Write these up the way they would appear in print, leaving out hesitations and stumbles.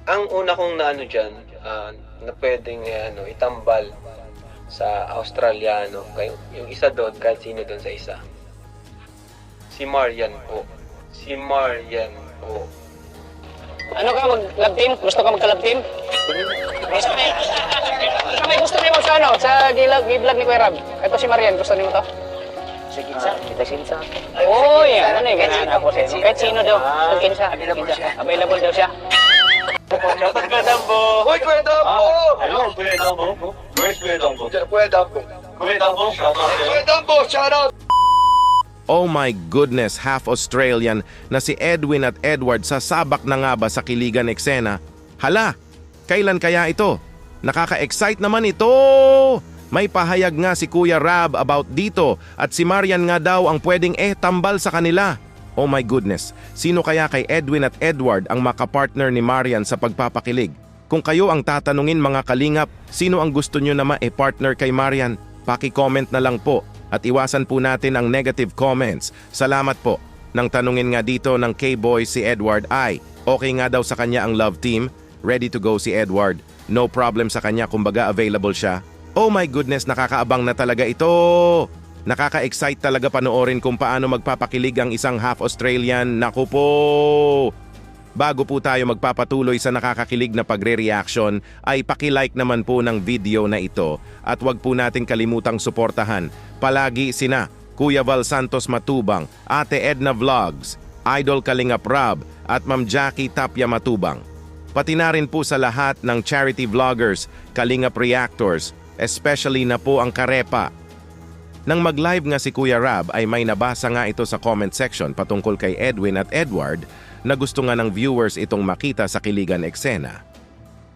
Ang una kong naano diyan, na puwedeng, itambal sa Australiano, yung isa do'n kahit sino do'n sa isa. Si Marian po. Si Marian po. Ano ka, mag-love team? Gusto ka magka-love team? Gusto mo gusto mo sa ano, sa gilag ni Kuya Rab. Ito si Marian, gusto niyo to? Sa Kinsa, kita Kinsa. Uy, ano na kahit sino daw, sa Kinsa. Available daw siya. Shoutout Kuya Dambo! Hoy, Kuya Dambo! Hello, Kuya Dambo. Where's Kuya Dambo? Kuya Dambo! Kuya Dambo, shout out sa'yo. Kuya Dambo, shoutout! Oh my goodness, half Australian na si Edwin at Edward sasabak na nga ba sa kiligan eksena? Hala, kailan kaya ito? Nakaka-excite naman ito! May pahayag nga si Kuya Rab about dito at si Marian nga daw ang pwedeng tambal sa kanila. Oh my goodness, sino kaya kay Edwin at Edward ang makapartner ni Marian sa pagpapakilig? Kung kayo ang tatanungin mga kalingap, sino ang gusto nyo na partner kay Marian? Paki-comment na lang po at iwasan po natin ang negative comments. Salamat po. Nang tanungin nga dito ng K-Boy si Edward ay, okay nga daw sa kanya ang love team? Ready to go si Edward. No problem sa kanya kumbaga available siya. Oh my goodness, nakakaabang na talaga ito. Nakaka-excite talaga panoorin kung paano magpapakilig ang isang half Australian. Naku po! Bago po tayo magpapatuloy sa nakakakilig na pagre-reaction, ay paki-like naman po ng video na ito at wag po nating kalimutang suportahan. Palagi sina Kuya Val Santos Matubang, Ate Edna Vlogs, Idol Kalingap Rab at Ma'am Jackie Tapia Matubang. Pati na rin po sa lahat ng charity vloggers, Kalingap Reactors, especially na po ang Karepa. Nang mag-live nga si Kuya Rab ay may nabasa nga ito sa comment section patungkol kay Edwin at Edward na gusto nga ng viewers itong makita sa kiligan eksena.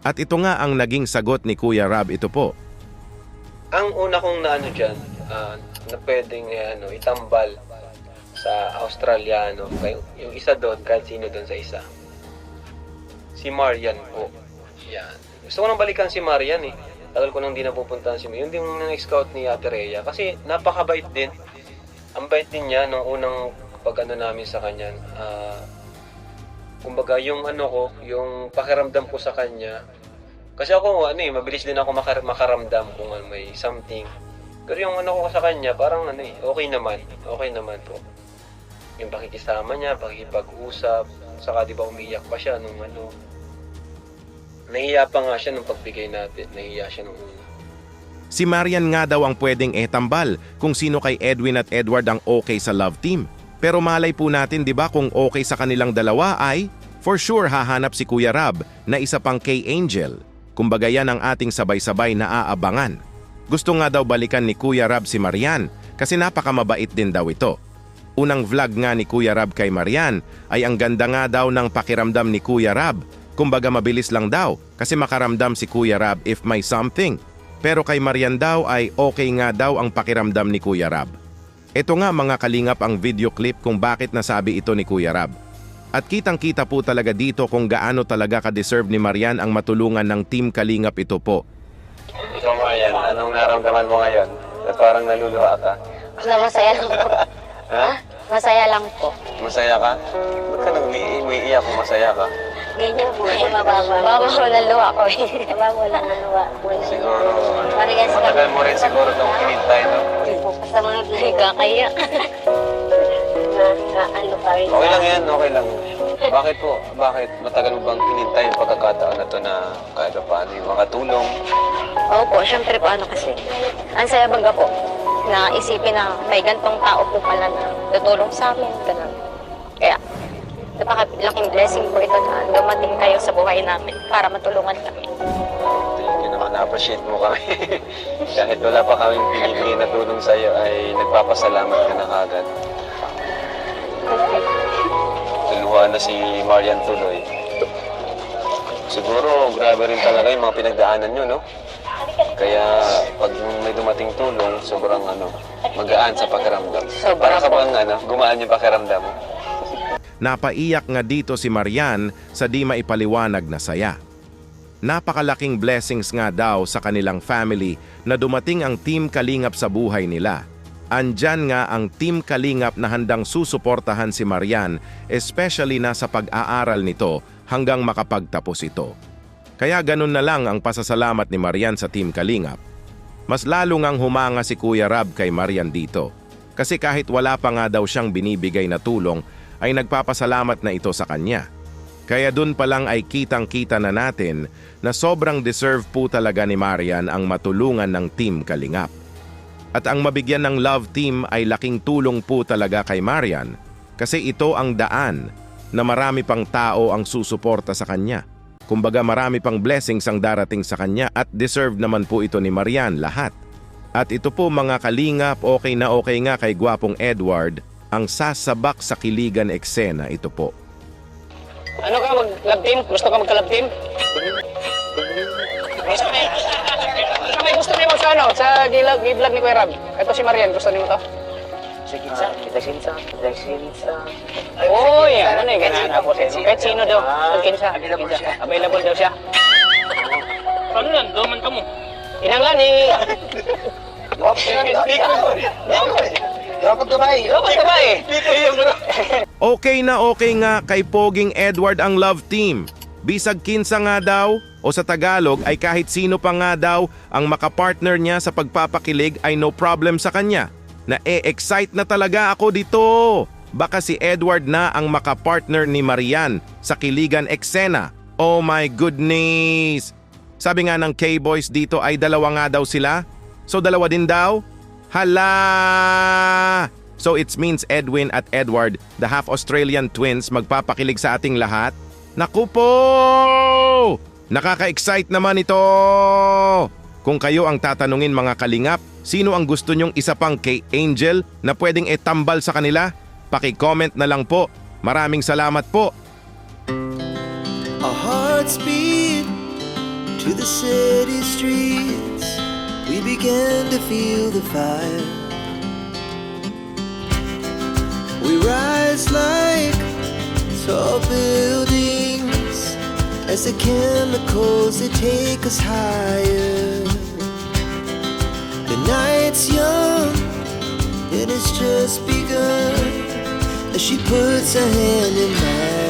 At ito nga ang naging sagot ni Kuya Rab, ito po. Ang una kong naano diyan, na puwedeng, itambal sa Australiano, yung isa do'n kahit sino do'n sa isa. Si Marian po. Yan. Gusto ko nang balikan si Marian eh. Tagal ko nang di napupuntahan si Marian. Yung din nang-scout ni Ate Rhea. Kasi napakabait din. Ang bait din niya nung unang pag-ano namin sa kanya. Kumbaga yung yung pakiramdam ko sa kanya. Kasi ako mabilis din ako makaramdam kung may something. Pero yung ko sa kanya, parang okay naman. Okay naman po. Yung pakikisama niya, pakikipag-usap. Saka di ba umiyak pa siya nung nahiya pa nga siya nung pagbigay natin. Nahiya siya nung una. Si Marian nga daw ang pwedeng tambal kung sino kay Edwin at Edward ang okay sa love team. Pero malay po natin, di ba, kung okay sa kanilang dalawa ay for sure hahanap si Kuya Rab na isa pang K-Angel. Kumbaga yan ang ating sabay-sabay na aabangan. Gusto nga daw balikan ni Kuya Rab si Marian kasi napakamabait din daw ito. Unang vlog nga ni Kuya Rab kay Marian ay ang ganda nga daw ng pakiramdam ni Kuya Rab. Kumbaga mabilis lang daw kasi makaramdam si Kuya Rab if may something. Pero kay Marian daw ay okay nga daw ang pakiramdam ni Kuya Rab. Ito nga mga kalingap ang video clip kung bakit nasabi ito ni Kuya Rab. At kitang-kita po talaga dito kung gaano talaga ka-deserve ni Marian ang matulungan ng Team Kalingap ito po. Ikaw Marian, anong naramdaman mo ngayon? Parang naluluha ka. Masaya lang po. Ha? Masaya lang po. Masaya ka? Ba't ka umiiyak kung masaya ka? Ganyan po. Baba ko ng luha ko. Baba lang ng luha. Siguro, Parehas kami. matagal mo rin siguro itong hinintay, no? Sa mga nagkakaya. Pa rin. Okay lang yan, okay lang. Bakit po? Bakit? Matagal mo bang hinintay yung pagkakataon na to na kahit paano yung makatulong? Opo, syempre po kasi. Ang saya baga po na isipin na may gantong tao po pala na tutulong sa amin. Ganun. Kaya, napakalaking blessing po ito na dumating kayo sa buhay namin para matulungan kami. Thank you naman, na-appreciate mo kami. Kahit wala pa kaming pinili na tulong sa'yo ay nagpapasalamat ka na kagad. Tuluhan na si Marian tuloy. Siguro, grabe rin talaga yung mga pinagdaanan nyo, no? Kaya, pag may dumating tulong, sobrang magaan sa pakiramdam. Para ka bang gumaan yung pakiramdam mo? Napaiyak nga dito si Marian sa di maipaliwanag na saya. Napakalaking blessings nga daw sa kanilang family na dumating ang Team Kalingap sa buhay nila. Andyan nga ang Team Kalingap na handang susuportahan si Marian, especially na sa pag-aaral nito hanggang makapagtapos ito. Kaya ganun na lang ang pasasalamat ni Marian sa Team Kalingap. Mas lalo ngang humanga si Kuya Rab kay Marian dito. Kasi kahit wala pa nga daw siyang binibigay na tulong, ay nagpapasalamat na ito sa kanya. Kaya dun pa lang ay kitang-kita na natin na sobrang deserve po talaga ni Marian ang matulungan ng Team Kalingap. At ang mabigyan ng love team ay laking tulong po talaga kay Marian kasi ito ang daan na marami pang tao ang susuporta sa kanya. Kumbaga marami pang blessings ang darating sa kanya at deserve naman po ito ni Marian lahat. At ito po mga kalingap, okay na okay nga kay Gwapong Edward ang sasabak sa kiligan eksena ito po. Ano ka, mag-love team? Gusto ka magka-love team? May gusto niyo mo sa ano? Sa giblog ni Kuya Rab. Ito si Marian, gusto niyo mo to? Si Kinsa, kita Sinsa, kita Sinsa. Uy, ano na yung ganaan ako sa inyo? Kahit sino daw, kinsa. Available daw siya. Ano yan? Doman ka mo. Inangan eh. Dapat gabay. Dapat ka ba eh? Okay na okay nga kay Poging Edward ang love team. Bisag kinsa nga daw o sa Tagalog ay kahit sino pa nga daw ang makapartner niya sa pagpapakilig ay no problem sa kanya. Na-excite na talaga ako dito. Baka si Edward na ang makapartner ni Marian sa kiligan eksena. Oh my goodness! Sabi nga ng K-Boys dito ay dalawa nga daw sila. So dalawa din daw? Hala! So it means Edwin at Edward, the half Australian twins, magpapakilig sa ating lahat? Naku po! Nakaka-excite naman ito! Kung kayo ang tatanungin mga kalingap, sino ang gusto nyong isa pang kay Angel na pwedeng etambal sa kanila? Paki-comment na lang po. Maraming salamat po. Our hearts beat to the city streets. We began to feel the fire. We rise like tall buildings as the chemicals they take us higher. The night's young and it's just begun as she puts her hand in mine.